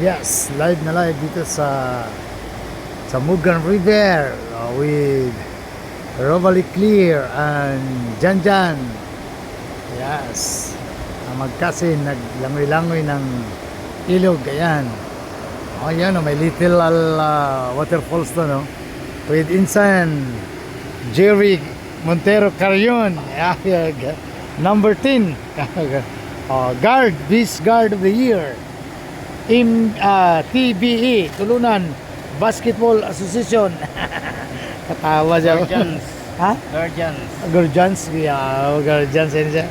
Yes, live na live dito sa Mugan River with Rovalie Clear and Janjan. Yes. Ang magkasin naglangoy-langoy ng ilog. Ayan. Oh, yan, may little waterfalls to, no? With Insan Jerry Montero Carrion. Number 10. Guard, Beast Guard of the Year. TBE, Tulunan Basketball Association. Katawa siya. Guardians. Ha? Guardians. Guardians. Yeah, Guardians yan siya.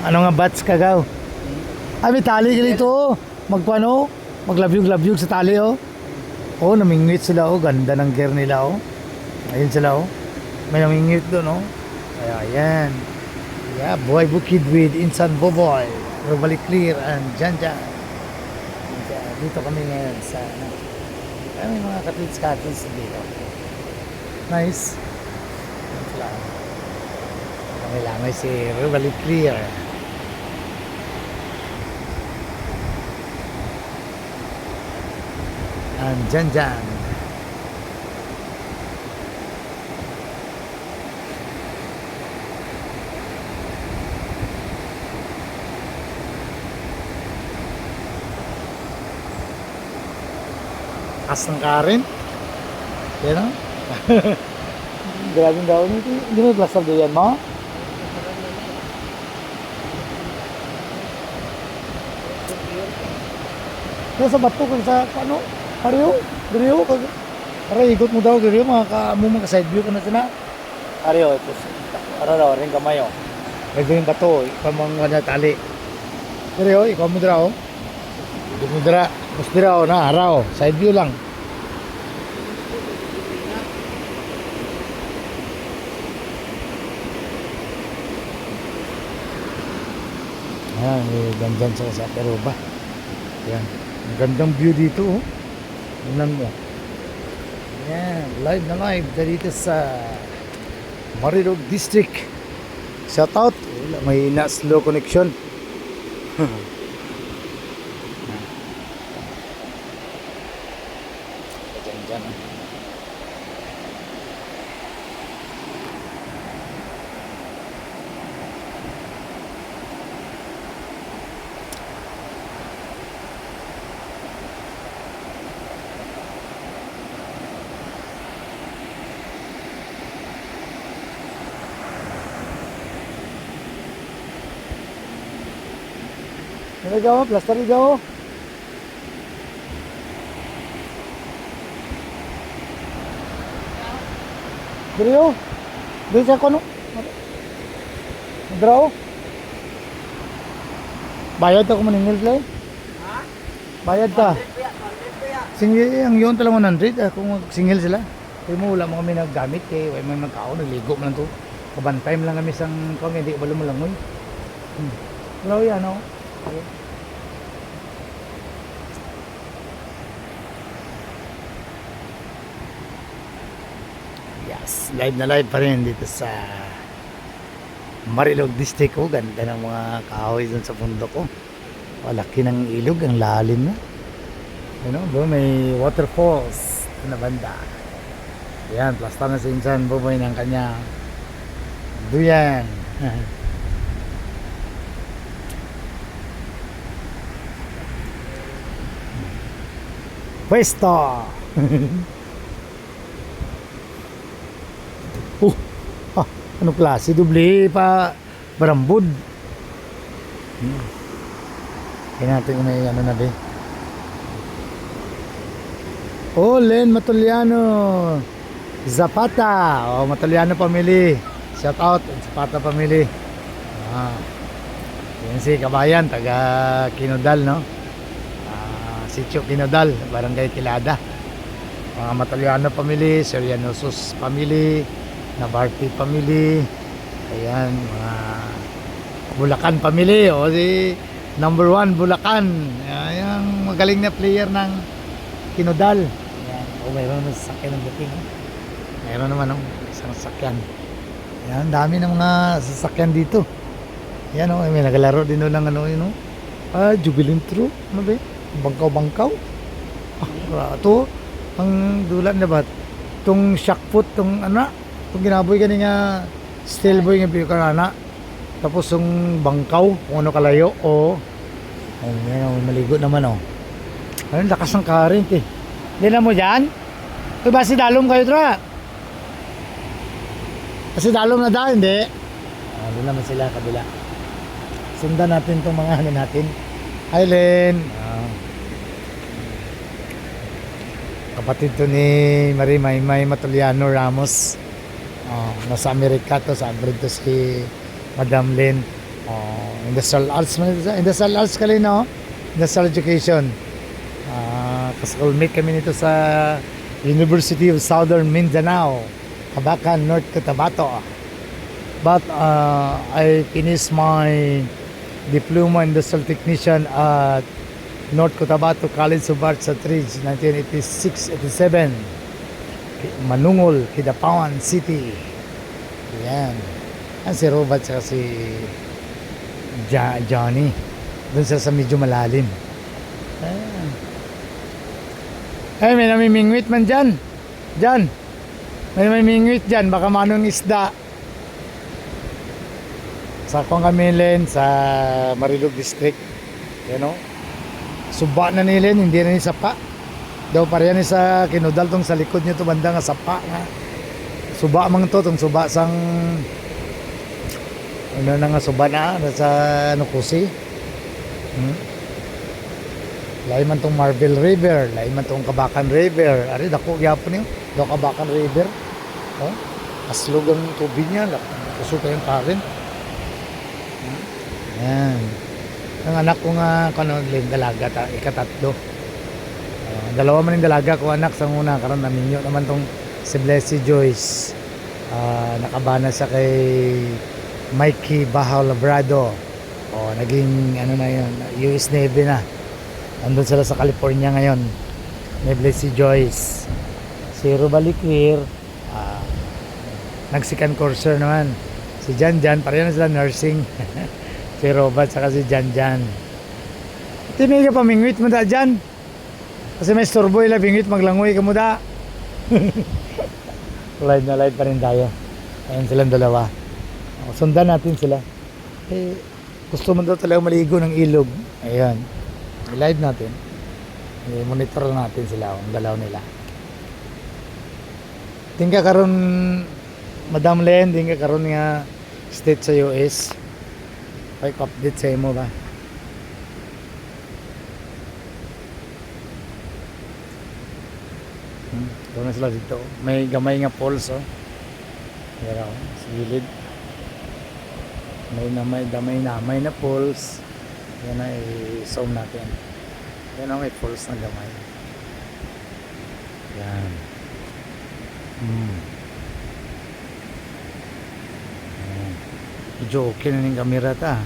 Ano nga bats kagaw? Ay, may tali ka dito. Magpano? Maglabyog-labyog sa tali, oh. Oh, namingwit sila, oh. Ganda ng gear nila, oh. Ayun sila, oh. May namingwit doon, oh. Kaya, ayan. Yeah, Boy Bukid with Insan Boboy, Rovalie Clear and Janjan. Dito kami ngayon sa may mga katits dito. Nice. Kami lang may si Rovalie Clear. And Janjan. As ng Karen. Yan o. Grabing daw nito. Hindi mo plaster doon yan mo? Kaya sa bato kung sa ano? Ariyo? Ariyo? Para ikot mo daw ariyo. Mga side view ko na sila. Ariyo. Para daw rin kamay o. Lagyan yung bato. Ikaw mga tali. Ariyo. Ikaw mo daw. Dumudra, mustira o na, araw, side view lang. Ayan, gandyan sa Peruba. Ayan, magandang view dito, oh. Tingnan mo. Ayan, live na live dito sa Marilog District. Shout out, may slow connection. Dyan. Nagawa, plaster nagawa. Drio, dito sa kono. Draw. Bayad ako maningil sila. Ha? Bayad ka. Singil ang yon tala 100 kung singil sila. Kaya mo wala mo kami naggamit kay may magkao nagligo man to. Kabantay lang kami sang kung hindi balo mo langoy. Hello yan oh. Okay. Yes, live na live pa rin dito sa Marilog District. Oh, ganda ng mga kahoy dun sa bundok ko. Oh, laki ng ilog, ang lalim na. Ano, doon may waterfalls na banda. Yan, plasta na si Insan Boboy ng kanya duyan. Pwesto. Ano klase? Doble pa barambod. Kaya natin kung may ano na ba. Oh, Len Matuliano Zapata. Oh, Matuliano family. Shout out Zapata family. Yan si Kabayan, taga Kinodal, no? Sitio Kinodal, Barangay Tilada. Mga Matuliano family, Serianosos family, Navarti family, ayan, mga Bulacan family, o si number 1 Bulacan, ayan, magaling na player ng Kinodal. Ayan, o mayroon naman sasakyan ng booking, mayroon naman isang sasakyan. Ayan, dami ng mga sasakyan dito. Ayan o, may nagalaro din ng ano yun o, Jubilant True, ano ba Bangkaw-bangkaw. Rato. Ang dulan na ba? Itong shock foot, itong ano, itong ginaboy gani nga steel boy nga piyo kanana. Tapos yung bangkaw, kung ano kalayo, o. Oh, yan, oh, maligo naman, oh. Ayun, lakas ng current, eh. Hindi na mo dyan? Ito ba si Dalom kayo, tra? Kasi Dalom na dahil, hindi. Doon naman sila, kabila. Sundan natin itong mga ano natin. Hi, Len. Kapatid to ni Marie Maymay Matuliano Ramos. Nasa Amerika to, sa abroad to si Madam Len. Industrial Arts man ito. Industrial Arts kali, no? Industrial Education. Kaskoolmate kami nito sa University of Southern Mindanao, Cabacan, North Cotabato. But I finished my Diploma Industrial Technician at North Cotabato College of Arts at Ridge, 1986-87. Manungol, Kidapawan City. Yan. Yan si Robert saka si Johnny. Doon sila sa medyo malalim. Ayan. Ay, may namimingwit man dyan. Dyan. May namimingwit dyan. Baka manong isda. Sa kami Len, sa Marilog District. You know? Suba na nilen, hindi na ni sapa. Daw pareha ni sa kinudal tong sa likod niya to banda nga sapa nga. Suba mang to, tong suba sang ano na nga suba na sa Nukusi. Lain man tong Marble River, lain man tong Cabacan River. Ari dako gyapon niyo, daw Cabacan River. Oh, aslog ang tubig niya, kusog kayong current. Yan. Ang anak ko nga kano dalaga ikatatlo. Dalawa man yung dalaga ko anak sa una karon naminyo naman tong si Blessy Joyce. Nakabana siya kay Mikey Bahaw Labrado. Naging ano na yun, US Navy na. Andun sila sa California ngayon. May Blessy Joyce. Si Rubaliquir, nag-second courser naman. Si Jan pareho na sila nursing. Si Robert saka si Jan. Ito may ka pamingwit mo da Jan. Kasi may storboy la pingwit maglangoy ka mo da. Live na live pa rin tayo. Ayan silang dalawa. Sundan natin sila. Gusto mo daw talaga maligo ng ilog. Ayan. I-live natin. I-monitor lang natin sila. Ang dalaw nila. Tingka karon Madam Len, tingka karon nga state sa US. Ay, update sa imo ba? Doon na sila dito. May gamay nga poles, oh. Yan, oh, sa gilid. May damay na poles. Yan na, i-zoom natin. Yan, oh, may poles na gamay. Yan. Medyo okay na yung camera ta.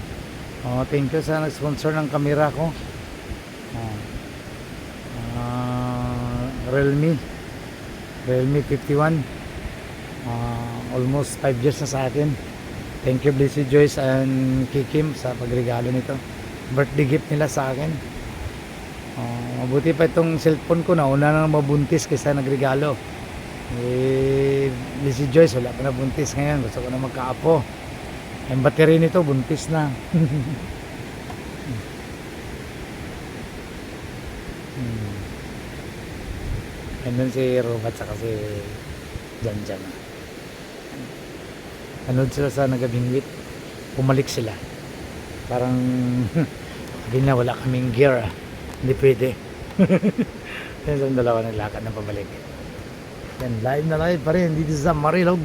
Thank you sa nag-sponsor ng camera ko. Realme 51. Almost 5 years na sa akin. Thank you Blessy Joyce and Kikim sa pagregalo nito. Birthday gift nila sa akin. Mabuti pa itong cellphone ko na una na mabuntis kaysa nagregalo. Blessy Joyce wala pa na buntis ngayon. Gusto ko na magkaapo. Ang battery nito buntis na. And then si Robert saka si Jan. Anood sila sa nagabingwit. Pumalik sila. Parang hindi na wala kaming gear. Hindi pwede. Yan sa dalawa naglakad na pabalik. Yan live na live pa rin dito sa Marilog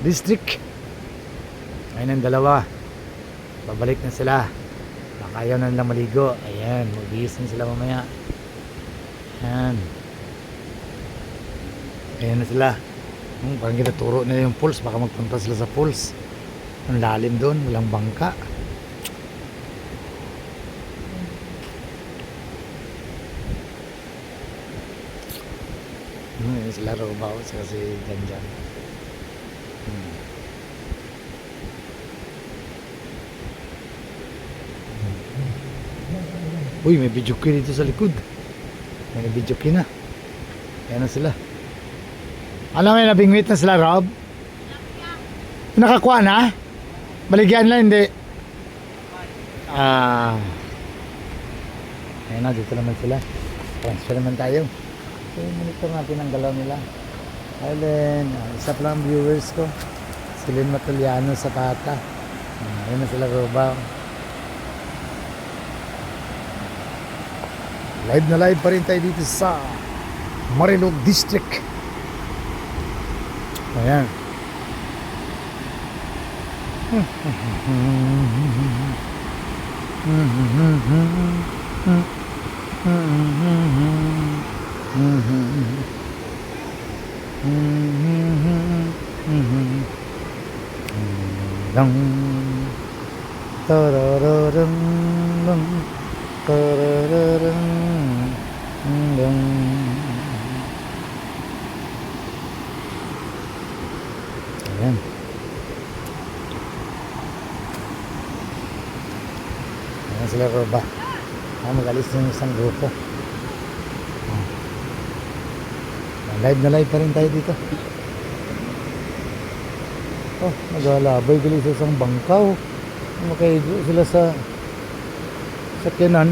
District. Ayun ang dalawa. Babalik na sila. Baka ayaw na nilang maligo. Ayan, magbihis na sila mamaya. Ayan. Ayan na sila. Parang ginaturo na yung pools. Baka magpunta sila sa pools. Ang lalim doon. Walang bangka. Ayan sila Robaw. Saka si Jan. Uy, may video key dito sa likod. May video key na. Ayan na sila. Ano may nabingwit na sila, Rob? Nakakuha na? Baligyan lang, hindi. Ayan na, dito naman sila. Transfer naman tayo. So, monitor natin ang galaw nila. Ayun, isa pa lang viewers ko. Silin Matuliano sa Pata. Ayan na sila, Roba. Live na live pa rin tayo dito sa Marilog District. Ayan. Dang tarararang dang tarararang dang. Ayan. Ayan sila, Roba. Mag-alis yung isang grupo. Live na live pa rin tayo dito. Oh, naglalabay gali sa isang bangkaw. Makaido sila sa sakyanan.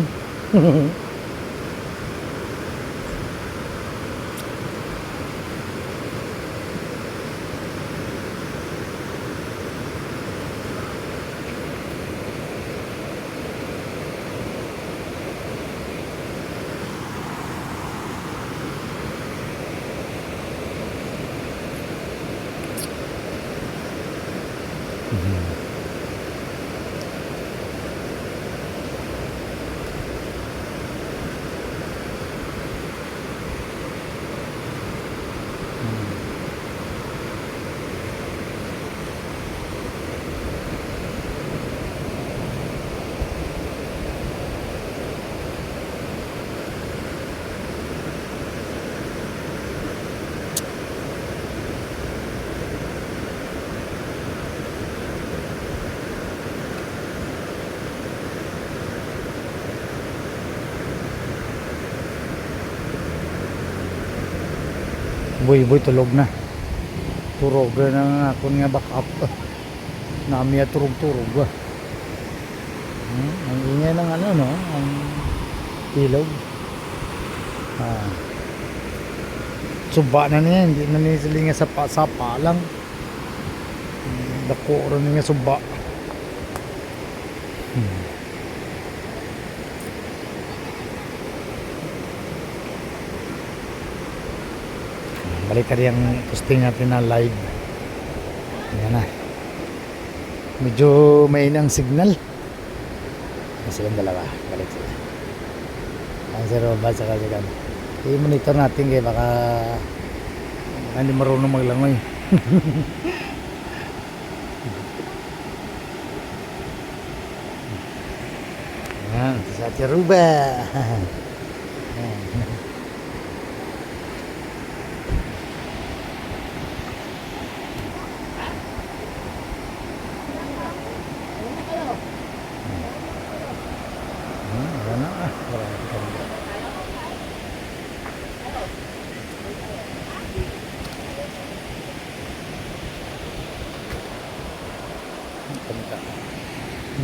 Boy tulog na. Turog na nga ako nga backup. Namiya turog-turog. Ang ingay ng ano, no? Ang ilog. Suba na niya. Hindi na nisilinga sa sapa lang. Dako rin niya suba. Balik ka rin yung posting natin na live. Ayan na. Medyo may inang signal. Silang dalawa. Balik sila. Ang si Roba sa kasigan. I-monitor natin kaya baka hindi marunong maglangoy. Ayan. Sa Ate Roba.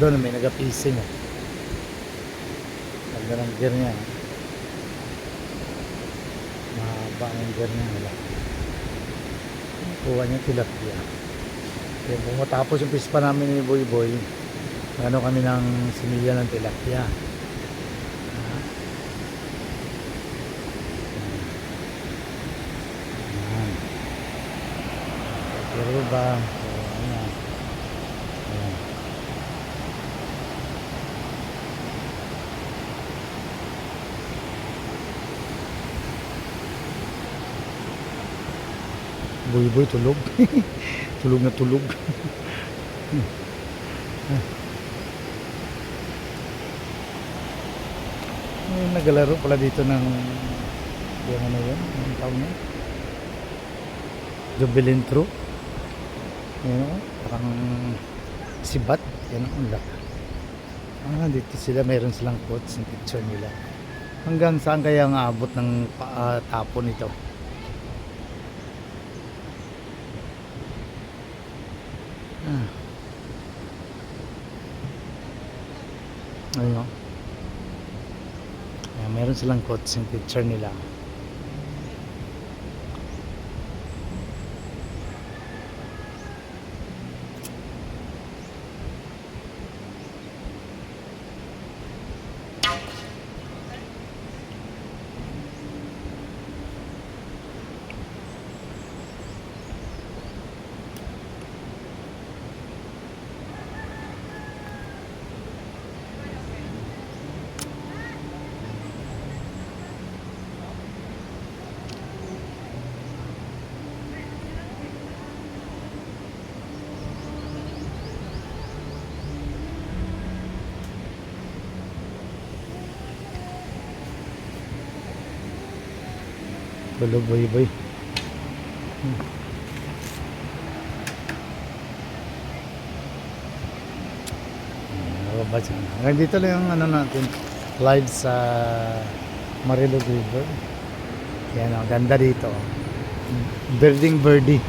Doon may nag-pising. Ganda ng gear niya. Mahaba ng gear niya. Kuha niya tilapia. Kaya kung matapos yung pispa namin ni Boy Boy, ano kami ng similya ng tilapia. Pero ba? Boy tulog. Tulog na tulog. Nagalaro pala dito ng yung ano yun, ang tawag niya, Jubilintro. Yan o, parang sibat. Yan o, Dito sila, meron silang quotes ng picture nila. Hanggang saan kaya ang abot ng tapon ito? Ah. Ayun, no? Ayan, meron silang quotes yung picture nila. Balo boy boy. Hanggang dito lang yung ano natin, live sa Marilog River. Yan, ang ganda dito. Birding birdie.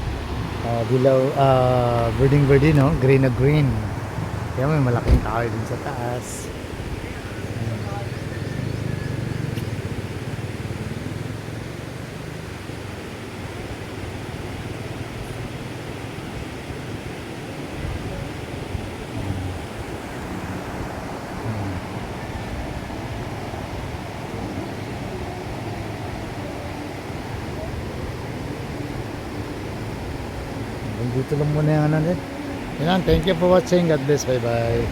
Dilaw, birding birdie, no? Green na green. Kaya may malaking kahoy din sa taas. Dito lang muna yung ano din. Yan, thank you for watching. God bless. Bye bye.